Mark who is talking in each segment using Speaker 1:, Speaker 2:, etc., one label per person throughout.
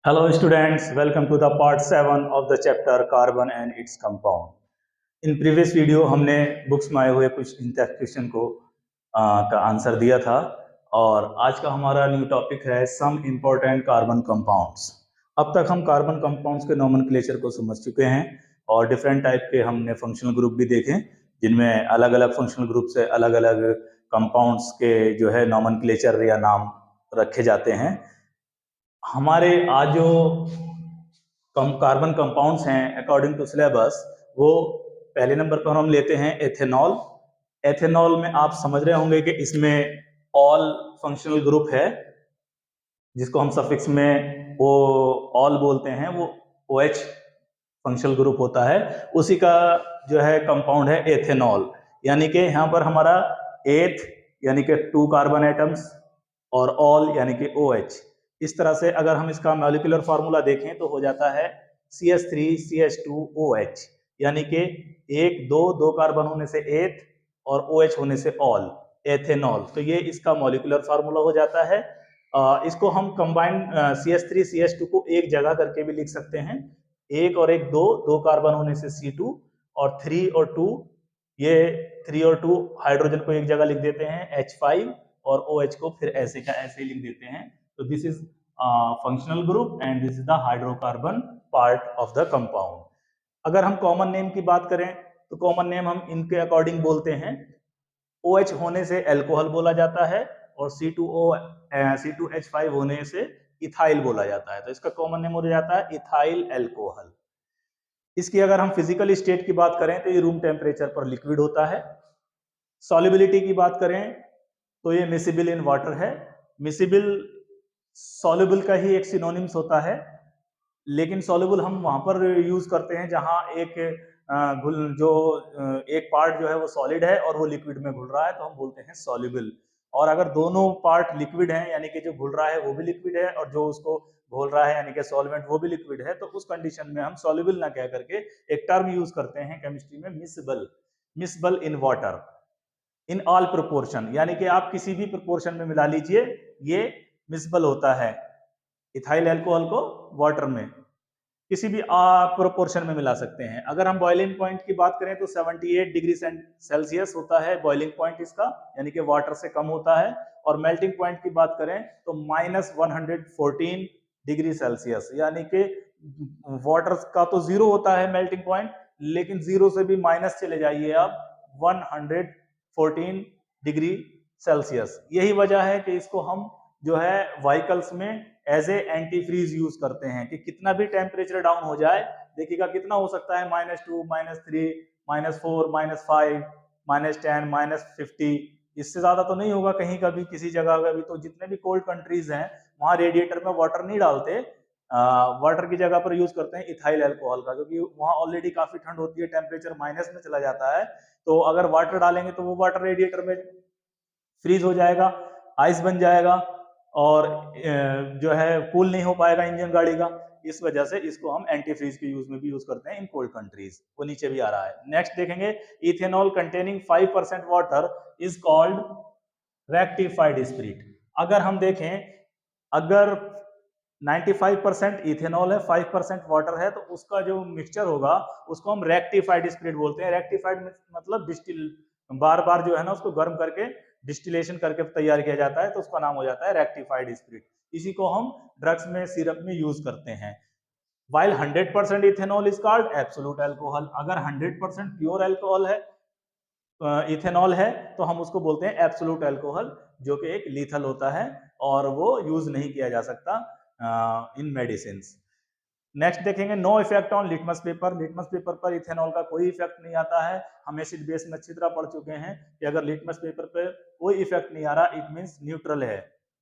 Speaker 1: Hello students, welcome to the part 7 of the chapter Carbon and its compound. In previous video हमने books में आए हुए कुछ question को का आंसर दिया था और आज का हमारा न्यू टॉपिक है सम इम्पोर्टेंट कार्बन कंपाउंड्स। अब तक हम कार्बन कंपाउंड्स के नोमेनक्लेचर को समझ चुके हैं और डिफरेंट टाइप के हमने फंक्शनल ग्रुप भी देखे जिनमें अलग अलग फंक्शनल ग्रुप से अलग अलग कंपाउंड्स के जो है नोमेनक्लेचर या नाम रखे जाते हैं। हमारे आज जो कार्बन कंपाउंड्स हैं अकॉर्डिंग टू सिलेबस, वो पहले नंबर पर हम लेते हैं एथेनॉल। एथेनॉल में आप समझ रहे होंगे कि इसमें ऑल फंक्शनल ग्रुप है जिसको हम सफिक्स में वो ऑल बोलते हैं, वो OH फंक्शनल ग्रुप होता है, उसी का जो है कंपाउंड है एथेनॉल। यानी कि यहाँ पर हमारा एथ यानी कि 2 कार्बन एटम्स और ऑल यानी कि OH। इस तरह से अगर हम इसका मॉलिक्यूलर फार्मूला देखें तो हो जाता है CH3CH2OH, यानी कि दो कार्बन होने से एथ और OH होने से ऑल, एथेनॉल। तो ये इसका मॉलिक्यूलर फार्मूला हो जाता है। इसको हम कंबाइन CH3CH2 को एक जगह करके भी लिख सकते हैं। एक और एक दो कार्बन होने से C2 और 3 और 2, ये 3 और 2 हाइड्रोजन को एक जगह लिख देते हैं H5 और OH को फिर ऐसे का ऐसे ही लिख देते हैं। तो this is functional group and this is the hydrocarbon part of the compound. अगर हम कॉमन नेम की बात करें तो कॉमन नेम हम इनके अकॉर्डिंग बोलते हैं। OH होने से अल्कोहल बोला जाता है और C2H5 होने से इथाइल बोला जाता है। तो इसका कॉमन नेम हो जाता है इथाइल अल्कोहल। इसकी अगर हम फिजिकल स्टेट की बात करें तो ये रूम टेम्परेचर पर लिक्विड होता है। सॉल्युबिलिटी की बात करें तो ये मिसिबल इन वाटर है। मिसिबल सॉल्युबल का ही एक सिनोनिम्स होता है, लेकिन सॉल्युबल हम वहां पर यूज करते हैं जहां एक एक पार्ट जो है वो सॉलिड है और वो लिक्विड में घुल रहा है, तो हम बोलते हैं सॉल्युबल। और अगर दोनों पार्ट लिक्विड हैं, यानी कि जो घुल रहा है वो भी लिक्विड है और जो उसको घोल रहा है यानी कि सॉल्वेंट वो भी लिक्विड है, तो उस कंडीशन में हम सॉल्युबल ना कह करके एक टर्म यूज करते हैं केमिस्ट्री में, miscible. Miscible in water in all proportion, यानी कि आप किसी भी प्रोपोर्शन में मिला लीजिए, ये मिसबल होता है। इथाइल अल्कोहल को वाटर में किसी भी प्रोपोर्शन में मिला सकते हैं। अगर हम बॉइलिंग पॉइंट की बात करें तो 78 डिग्री सेल्सियस होता है बॉइलिंग पॉइंट इसका, यानी कि वाटर से कम होता है। और मेल्टिंग पॉइंट की बात करें तो -114 डिग्री सेल्सियस, यानी कि वाटर का तो 0 होता है मेल्टिंग पॉइंट, लेकिन 0 से भी माइनस चले जाइए आप 114 डिग्री सेल्सियस। यही वजह है कि इसको हम जो है व्हीकल्स में as a antifreeze use करते हैं कि कितना भी टेम्परेचर डाउन हो जाए, देखिएगा कितना हो सकता है, -2, -3, -4, -5, -10, -50, इससे ज्यादा तो नहीं होगा कहीं का भी किसी जगह का भी। तो जितने भी कोल्ड कंट्रीज हैं वहां रेडिएटर में वाटर नहीं डालते, वाटर की जगह पर यूज करते हैं इथाइल अल्कोहल का, क्योंकि वहां ऑलरेडी काफी ठंड होती है, टेम्परेचर माइनस में चला जाता है। तो अगर वाटर डालेंगे तो वो वाटर रेडिएटर में फ्रीज हो जाएगा, आइस बन जाएगा और जो है कूल नहीं हो पाएगा इंजन गाड़ी का। इस वजह से इसको हम एंटी फ्रीज के यूज में भी यूज करते हैं इन कोल्ड कंट्रीज। वो नीचे भी आ रहा है। नेक्स्ट देखेंगे, ethanol containing 5% water is called rectified spirit. अगर हम देखें, अगर 95% इथेनॉल है, 5% वाटर है, तो उसका जो मिक्सचर होगा उसको हम रेक्टिफाइड स्पिरिट बोलते हैं। रेक्टिफाइड मतलब डिस्टिल, बार बार जो है ना उसको गर्म करके डिस्टिलेशन करके तैयार किया जाता है, तो उसका नाम हो जाता है रेक्टिफाइड स्पिरिट। इसी को हम ड्रग्स में, सिरप में यूज करते हैं। While 100% ethanol is called absolute alcohol. अगर 100% प्योर अल्कोहल है, इथेनॉल है, तो हम उसको बोलते हैं एब्सोल्यूट अल्कोहल, जो कि एक लीथल होता है और वो यूज नहीं किया जा सकता इन मेडिसिन। नेक्स्ट देखेंगे, no effect on litmus paper. Litmus paper पर इथेनॉल का कोई इफेक्ट नहीं आता है। हम एसिड बेस में अच्छी तरह पढ़ चुके हैं कि अगर लिटमस पेपर पे कोई इफेक्ट नहीं आ रहा, इट मींस न्यूट्रल है,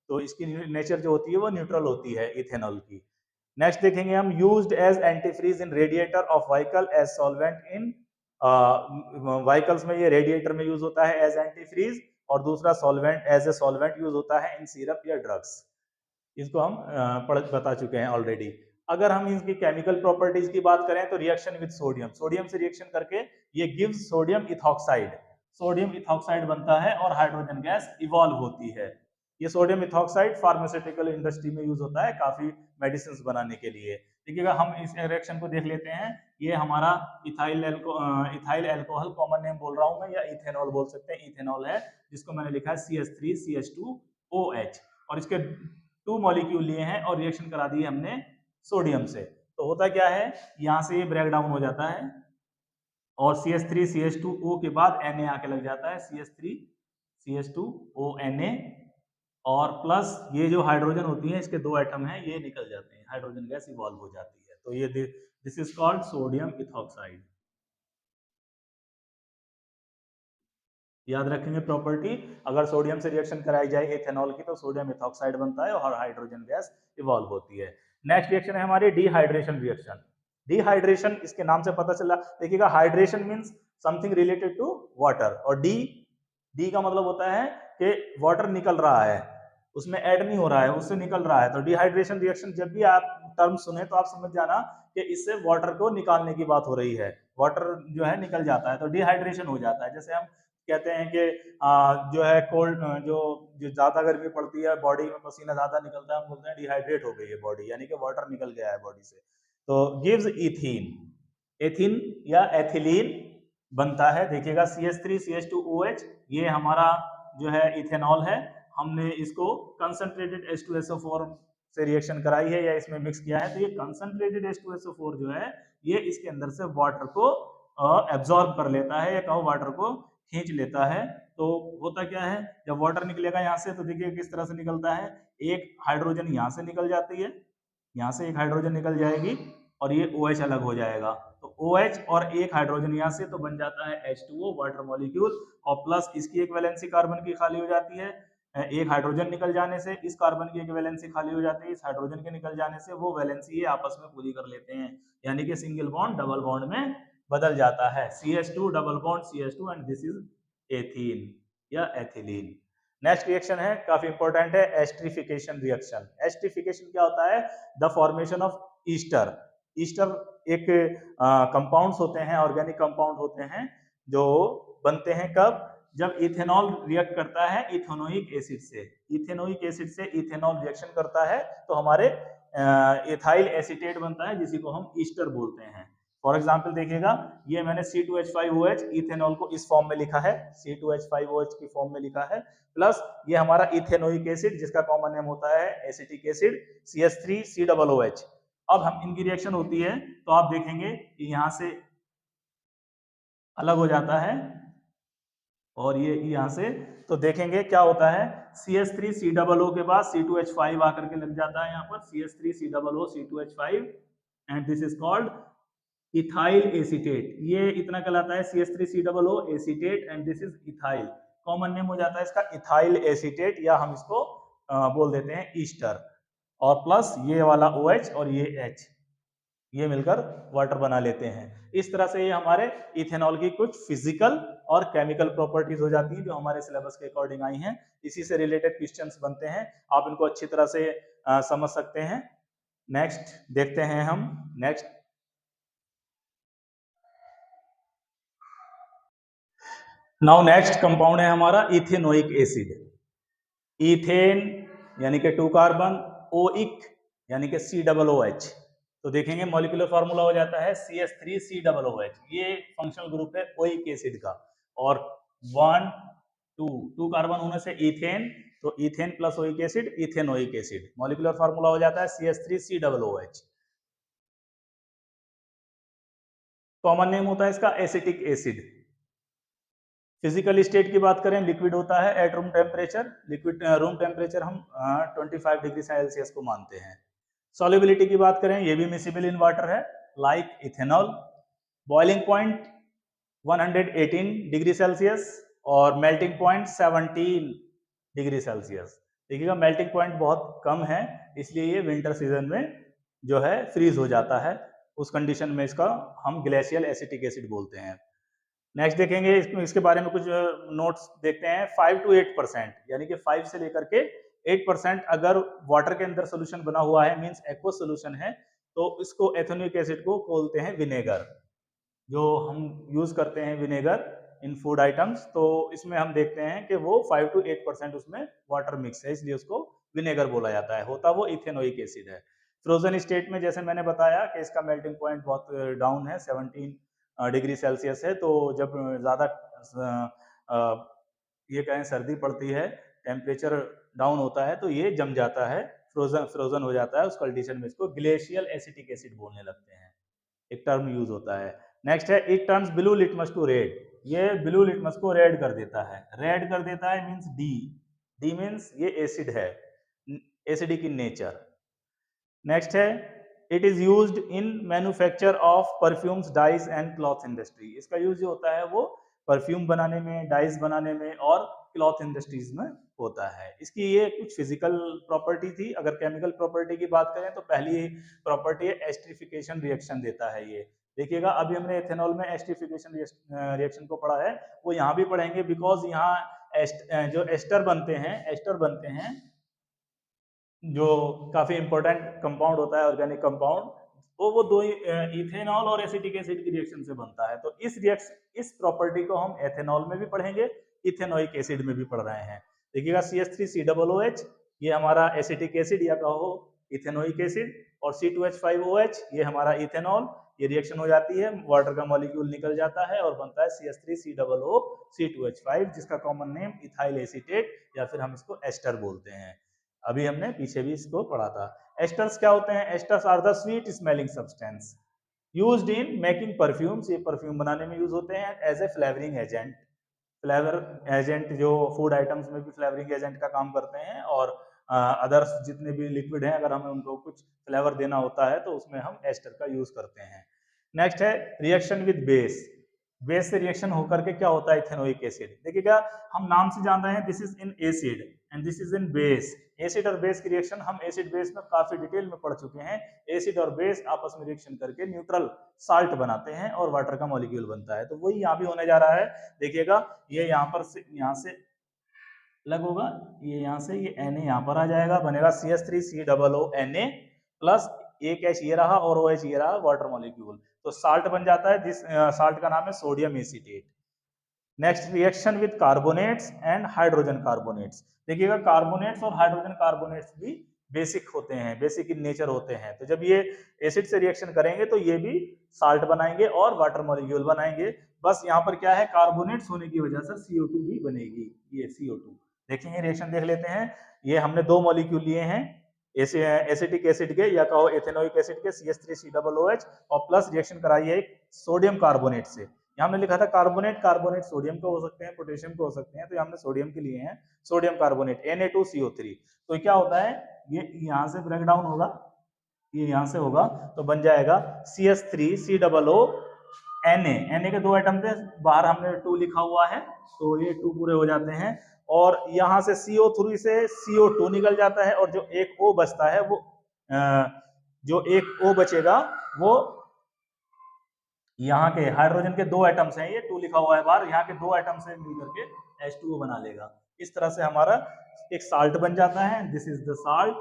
Speaker 1: तो इसकी नेचर जो होती है वो न्यूट्रल होती है इथेनॉल की। नेक्स्ट देखेंगे हम, used as antifreeze in radiator of vehicle as solvent in vehicles में, ये रेडिएटर में यूज होता है एज एंटीफ्रीज, और दूसरा solvent as a solvent use होता है इन सिरप या ड्रग्स। इसको हम बता चुके हैं ऑलरेडी। अगर हम इसकी केमिकल प्रॉपर्टीज की बात करें तो रिएक्शन विद सोडियम, सोडियम से रिएक्शन करके ये gives sodium ethoxide, sodium ethoxide बनता है और हाइड्रोजन गैस इवॉल्व होती है। ये सोडियम मिथॉक्साइड फार्मास्यूटिकल इंडस्ट्री में यूज होता है काफी मेडिसिन बनाने के लिए। देखिएगा हम इस रिएक्शन को देख लेते हैं। ये हमारा इथाइल अल्कोहल, कॉमन नेम बोल रहा हूं मैं, या इथेनॉल बोल सकते हैं, इथेनॉल है, जिसको मैंने लिखा है CH3CH2OH, और इसके 2 मॉलिक्यूल लिए हैं और रिएक्शन करा दी हमने सोडियम से। तो होता क्या है, यहाँ से ये ब्रेक डाउन हो जाता है और CH3CH2O के बाद Na आके लग जाता है, CH3CH2ONa, और प्लस ये जो हाइड्रोजन होती है, इसके 2 एटम हैं, ये निकल जाते हैं, हाइड्रोजन गैस इवॉल्व हो जाती है। तो ये this is called sodium ethoxide. याद रखेंगे प्रॉपर्टी, अगर सोडियम से रिएक्शन कराई जाए इथेनॉल की तो सोडियम इथॉक्साइड बनता है और हाइड्रोजन गैस इवॉल्व होती है। नेक्स्ट रिएक्शन है हमारी डिहाइड्रेशन रिएक्शन। डिहाइड्रेशन, इसके नाम से पता चला, देखिएगा hydration means something related to water, और डी का मतलब होता है कि वाटर निकल रहा है, उसमें ऐड नहीं हो रहा है, उससे निकल रहा है। तो डिहाइड्रेशन रिएक्शन जब भी आप टर्म सुने तो आप समझ जाना कि इससे वाटर को निकालने की बात हो रही है, वाटर जो है निकल जाता है तो डिहाइड्रेशन हो जाता है। जैसे हम कहते हैं कि जो है कोल्ड, जो ज्यादा गर्मी पड़ती है, बॉडी में पसीना ज्यादा निकलता है, हम बोलते हैं डिहाइड्रेट हो गई है बॉडी, यानी कि वाटर निकल गया है बॉडी से। तो गिव्स इथीन, एथिन या एथिलीन बनता है। देखिएगा CH3CH2OH, ये हमारा जो है इथेनॉल है, हमने इसको कंसंट्रेटेड H2SO4 से रिएक्शन कराई है या इसमें मिक्स किया है, तो ये कंसंट्रेटेड H2SO4 जो है ये इसके अंदर से वाटर को एब्जॉर्ब कर लेता है, या कहो वाटर को खींच लेता है। तो होता क्या है, जब वाटर निकलेगा यहाँ से तो देखिए किस तरह से निकलता है, एक हाइड्रोजन यहाँ से निकल जाती है, यहाँ से एक हाइड्रोजन निकल जाएगी और ये OH अलग हो जाएगा, तो OH और एक हाइड्रोजन यहाँ से तो बन जाता है H2O वाटर मॉलिक्यूल, और प्लस इसकी एक वैलेंसी कार्बन की खाली हो जाती है, एक हाइड्रोजन निकल जाने से इस कार्बन की एक वैलेंसी खाली हो जाती है, इस हाइड्रोजन के निकल जाने से वो वैलेंसी ये आपस में पूरी कर लेते हैं, यानी कि सिंगल बॉन्ड डबल बॉन्ड में बदल जाता है, CH2 double bond CH2, and this is ethene या एथिलीन। नेक्स्ट रिएक्शन है, काफी इंपॉर्टेंट है, एस्टरिफिकेशन रिएक्शन। एस्टरिफिकेशन क्या होता है, the formation of Easter. Easter एक कंपाउंड्स होते हैं, ऑर्गेनिक कंपाउंड होते हैं, जो बनते हैं कब, जब इथेनॉल रिएक्ट करता है इथेनोइक एसिड से, इथेनोइक एसिड से इथेनॉल रिएक्शन करता है तो हमारे इथाइल एसीटेट बनता है, जिसी को हम ईस्टर बोलते हैं। फॉर एग्जाम्पल देखिएगा, ये मैंने C2H5OH इथेनॉल को इस फॉर्म में लिखा है, C2H5OH की फॉर्म में लिखा है, प्लस ये हमारा इथेनोइक एसिड जिसका कॉमन नेम होता है एसिटिक एसिड CH3COOH। अब हम इनकी रिएक्शन होती है तो आप देखेंगे कि यहाँ से अलग हो जाता है और ये यहाँ से, तो देखेंगे क्या होता है, CH3COO के बाद C2H5 आकर के लग जाता है यहाँ पर, CH3COO C2H5, and this is called ethyl acetate. ये इतना कहलाता है CH3COO acetate, and this is ethyl, common name हो जाता है इसका इथाइल एसीटेट, या हम इसको बोल देते हैं ईस्टर, और प्लस ये वाला OH और ये H, ये मिलकर वाटर बना लेते हैं। इस तरह से ये हमारे इथेनॉल की कुछ फिजिकल और केमिकल प्रॉपर्टीज हो जाती हैं जो हमारे सिलेबस के अकॉर्डिंग आई हैं। इसी से रिलेटेड क्वेश्चंस बनते हैं, आप इनको अच्छी तरह से समझ सकते हैं। नेक्स्ट देखते हैं हम, नेक्स्ट नाउ नेक्स्ट कंपाउंड है हमारा इथेनोइक एसिड। इथेन यानी कि 2 कार्बन, ओइक यानी कि COOH, तो देखेंगे मॉलिक्यूलर फार्मूला हो जाता है CH3COOH, ये फंक्शनल ग्रुप है ओइक एसिड का, और 1 2 कार्बन होने से इथेन, तो ethane plus oic acid ethanoic acid, molecular formula हो जाता है CH3COOH। कॉमन नेम होता है इसका एसिटिक एसिड। फिजिकल स्टेट की बात करें, लिक्विड होता है at room temperature, liquid room temperature हम 25 डिग्री सेल्सियस को मानते हैं। सॉल्युबिलिटी की बात करें, ये भी मिसिबल इन वाटर है like ethanol. Boiling point 118 degree Celsius और मेल्टिंग पॉइंट 17 डिग्री सेल्सियस। देखिएगा मेल्टिंग पॉइंट बहुत कम है, इसलिए ये विंटर सीजन में जो है फ्रीज हो जाता है, उस कंडीशन में इसका हम ग्लेशियल एसिटिक एसिड बोलते हैं। नेक्स्ट देखेंगे, इसके बारे में कुछ नोट्स देखते हैं। 5 to 8%, यानी कि 5 से लेकर के 8% अगर वाटर के अंदर सोल्यूशन बना हुआ है, मींस एक्वस सोल्यूशन है, तो इसको एथेनोइक एसिड को बोलते हैं विनेगर। जो हम यूज करते हैं विनेगर, इन फूड आइटम्स, तो इसमें हम देखते हैं कि वो 5 to 8% उसमें वाटर मिक्स है, इसलिए उसको विनेगर बोला जाता है। होता वो इथेनोइक एसिड है। फ्रोजन स्टेट में जैसे मैंने बताया कि इसका मेल्टिंग पॉइंट बहुत डाउन है, 17 डिग्री सेल्सियस है। तो जब ज़्यादा ये कहें सर्दी पड़ती है, टेम्परेचर डाउन होता है, तो ये जम जाता है, फ्रोजन फ्रोजन हो जाता है। उस कंडीशन में इसको ग्लेशियल एसिटिक एसिड बोलने लगते हैं, एक टर्म यूज होता है। नेक्स्ट है it turns blue litmus to red. ये ब्लू लिटमस को रेड कर देता है। रेड कर देता है मींस डी। डी मींस ये एसिड है, एसिडिक इन नेचर। नेक्स्ट है it is used in manufacture of perfumes, dyes and cloth industry. इसका यूज जो होता है वो परफ्यूम बनाने में, डाइज बनाने में और क्लॉथ इंडस्ट्रीज में होता है। इसकी ये कुछ फिजिकल प्रॉपर्टी थी। अगर केमिकल प्रॉपर्टी की बात करें तो पहली प्रॉपर्टी है एस्टरिफिकेशन रिएक्शन देता है ये। देखिएगा अभी हमने एथेनॉल में एस्टरिफिकेशन रिएक्शन को पढ़ा है, वो यहाँ भी पढ़ेंगे, बिकॉज यहाँ जो एस्टर बनते हैं जो काफी इंपॉर्टेंट कंपाउंड होता है, ऑर्गेनिक कंपाउंड, तो वो दो इथेनॉल और एसिटिक एसिड की रिएक्शन से बनता है। तो इस प्रॉपर्टी को हम एथेनॉल में भी पढ़ेंगे, इथेनोइक एसिड में भी पढ़ रहे हैं। देखिएगा CH3COOH ये हमारा एसिटिक एसिड या कहो इथेनोइक एसिड, और C2H5OH ये हमारा इथेनॉल। ये रिएक्शन हो जाती है, वाटर का मॉलिक्यूल निकल जाता है और बनता है CH3COO C2H5, जिसका कॉमन नेम इथाइल एसीटेट या फिर हम इसको एस्टर बोलते हैं। अभी हमने पीछे भी इसको पढ़ा था। एस्टर्स क्या होते हैं? Esters are the sweet smelling substance used in making perfumes. ये परफ्यूम बनाने में यूज होते हैं as a flavouring agent. Flavour agent जो फूड आइटम्स में भी फ्लेवरिंग एजेंट का काम करते हैं, और अदर्स जितने भी लिक्विड हैं अगर हमें उनको कुछ फ्लेवर देना होता है तो उसमें हम एस्टर का यूज करते हैं। नेक्स्ट है रिएक्शन विद बेस। बेस से रिएक्शन होकर के क्या होता है इथेनोइक एसिड। देखिएगा हम नाम से जान रहे हैं this is in acid and this is in base. Acid और बेस की रिएक्शन हम एसिड बेस में काफी डिटेल में पढ़ चुके हैं। एसिड और बेस आपस में रिएक्शन करके न्यूट्रल साल्ट बनाते हैं और वाटर का मॉलिक्यूल बनता है। तो वही यहाँ भी होने जा रहा है। देखिएगा ये यहाँ से अलग होगा, ये यहाँ से ये Na यहाँ पर आ जाएगा, बनेगा CH3COONA प्लस एक H ये रहा और OH ये रहा, वाटर मॉलिक्यूल। तो साल्ट बन जाता है, जिस साल्ट का नाम है sodium acetate. Next reaction with carbonates and hydrogen carbonates. देखिएगा कार्बोनेट्स और हाइड्रोजन कार्बोनेट्स भी बेसिक होते हैं, बेसिक इन नेचर होते हैं। तो जब ये एसिड से रिएक्शन करेंगे तो ये भी साल्ट बनाएंगे और वाटर मॉलिक्यूल बनाएंगे। बस यहाँ पर क्या है, कार्बोनेट्स होने की वजह से CO2 भी बनेगी, ये CO2। देखेंगे रिएक्शन देख लेते हैं। ये हमने दो मॉलिक्यूल लिए हैं एसिटिक एसिड के या कहो एथेनोइक एसिड के CH3COOH, और प्लस रिएक्शन कराई है एक सोडियम कार्बोनेट से। यहाँ हमने लिखा था कार्बोनेट, कार्बोनेट सोडियम के हो सकते हैं, पोटेशियम के हो सकते हैं, तो हमने सोडियम के लिए हैं सोडियम कार्बोनेट Na2CO3। तो क्या होता है, ये यहाँ से ब्रेक डाउन होगा, ये यहाँ से होगा तो बन जाएगा CH3COONA। के दो एटम थे, बाहर हमने 2 लिखा हुआ है तो ये 2 पूरे हो जाते हैं, और यहाँ से CO3 से CO2 निकल जाता है, और जो एक O बचता है वो जो एक O बचेगा वो यहाँ के हाइड्रोजन के दो एटम्स हैं, ये 2 लिखा हुआ है बाहर, यहाँ के दो एटम से मिलकर के H2O बना लेगा। इस तरह से हमारा एक साल्ट बन जाता है। This is the salt,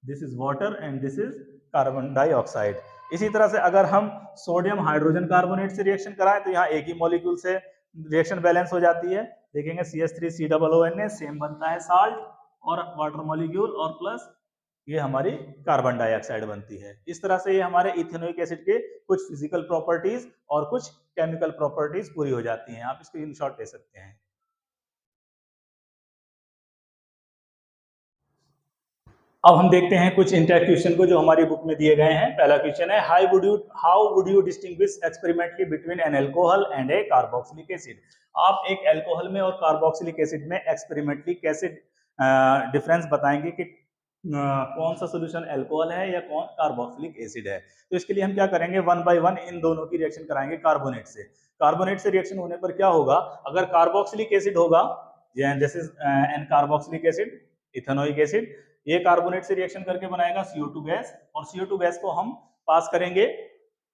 Speaker 1: this is water and this is carbon dioxide. इसी तरह से अगर हम सोडियम हाइड्रोजन कार्बोनेट से रिएक्शन कराएं तो यहाँ एक ही मॉलिक्यूल से रिएक्शन बैलेंस हो जाती है। देखेंगे CH3COONA सेम बनता है साल्ट और वाटर मॉलिक्यूल, और प्लस ये हमारी कार्बन डाइऑक्साइड बनती है। इस तरह से ये हमारे इथेनोइक एसिड के कुछ फिजिकल प्रॉपर्टीज और कुछ केमिकल प्रॉपर्टीज पूरी हो जाती हैं। आप इसको इन शॉर्ट ले सकते हैं। अब हम देखते हैं कुछ इंटरेक्ट क्वेश्चन को जो हमारी बुक में दिए गए हैं। पहला क्वेश्चन है how would you distinguish experimentally between an alcohol and A carboxylic acid. आप एक अल्कोहल में और कार्बोक्सिलिक एसिड में एक्सपेरिमेंटली कैसे डिफरेंस बताएंगे कि कौन सा सोल्यूशन अल्कोहल है या कौन कार्बोक्सिलिक एसिड है। तो इसके लिए हम क्या करेंगे, 1 by 1 इन दोनों की रिएक्शन कराएंगे कार्बोनेट से। कार्बोनेट से रिएक्शन होने पर क्या होगा, अगर कार्बोक्सिलिक एसिड होगा, this is an carboxylic acid ethanoic acid, ये कार्बोनेट से रिएक्शन करके बनाएगा CO2 गैस, और CO2 गैस को हम पास करेंगे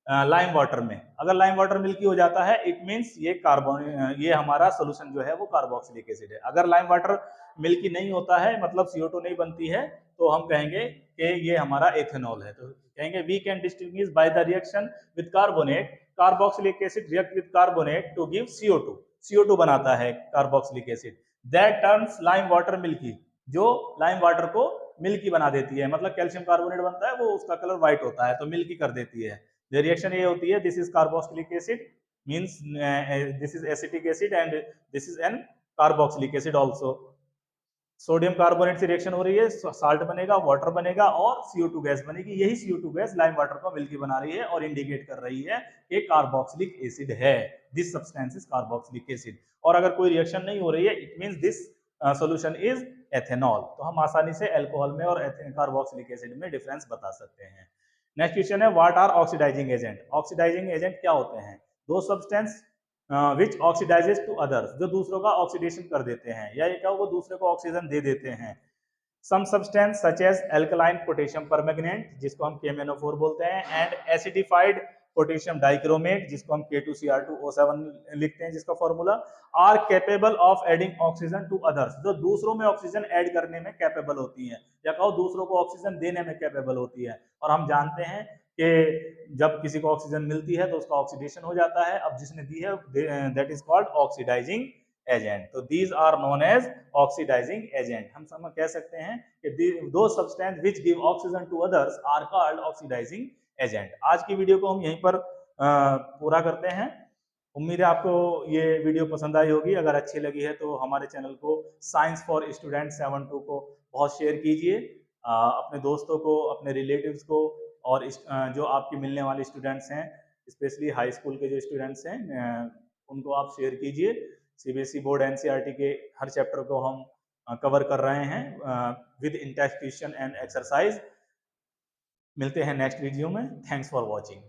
Speaker 1: लाइम वाटर में। अगर लाइम वाटर मिल्की हो जाता है इट मींस ये हमारा सोल्यूशन जो है वो कार्बोक्सिलिक एसिड है। अगर लाइम वाटर मिल्की नहीं होता है, मतलब CO2 नहीं बनती है, तो हम कहेंगे कि ये हमारा एथेनॉल है। तो कहेंगे we can distinguish by the reaction with carbonate, carboxylic acid react with carbonate to give CO2। CO2 बनाता है carboxylic acid, that turns lime water milky, जो लाइम वाटर को मिल्की बना देती है, मतलब कैल्शियम कार्बोनेट बनता है वो उसका कलर व्हाइट होता है तो मिल्की कर देती है। रिएक्शन ये होती है, this is carboxylic acid means this is acetic acid and this is an carboxylic acid also. Sodium carbonate से रिएक्शन हो रही है, साल्ट बनेगा, वाटर बनेगा और CO2 गैस बनेगी। यही CO2 गैस लाइम वाटर को मिल्की बना रही है और इंडिकेट कर रही है कि कार्बोक्सिलिक एसिड है, this substance is carboxylic acid. और अगर कोई रिएक्शन नहीं हो रही है, it means this solution is ethanol. तो हम आसानी से अल्कोहल में और कार्बोक्सिलिक एसिड में डिफरेंस बता सकते हैं। नेक्स्ट क्वेश्चन है, what are oxidising agent? Oxidising agent क्या होते हैं? Those substance which oxidises to others, जो दूसरों का ऑक्सीडेशन कर देते हैं, या ये क्या वो दूसरे को ऑक्सीजन दे देते हैं। Some substance such as alkaline potassium permanganate, जिसको हम KMnO4 बोलते हैं, एंड एसिडिफाइड पोटेशियम डाइक्रोमेट, जिसको हम K2Cr2O7 लिखते हैं, जिसका formula, are capable of adding oxygen to others, जो दूसरों में ऑक्सीजन ऐड करने में कैपेबल होती है, या कहो दूसरों को ऑक्सीजन देने में कैपेबल होती है। और हम जानते हैं कि जब किसी को ऑक्सीजन मिलती है तो उसका ऑक्सीडेशन हो जाता है, अब जिसने दी है that is called oxidising agent. तो these are known as oxidising agent. हम समझ कह सकते हैं कि those substance which give oxygen to others are called oxidising agent. आज की वीडियो को हम यहीं पर पूरा करते हैं। उम्मीद है आपको ये वीडियो पसंद आई होगी। अगर अच्छी लगी है तो हमारे चैनल को साइंस फॉर स्टूडेंट 72 को बहुत शेयर कीजिए, अपने दोस्तों को, अपने रिलेटिव्स को, और जो आपके मिलने वाले स्टूडेंट्स हैं, स्पेशली हाई स्कूल के जो स्टूडेंट्स हैं, उनको आप शेयर कीजिए। CBSE बोर्ड NCERT के हर चैप्टर को हम कवर कर रहे हैं with in text question and exercise. मिलते हैं नेक्स्ट वीडियो में। Thanks for watching.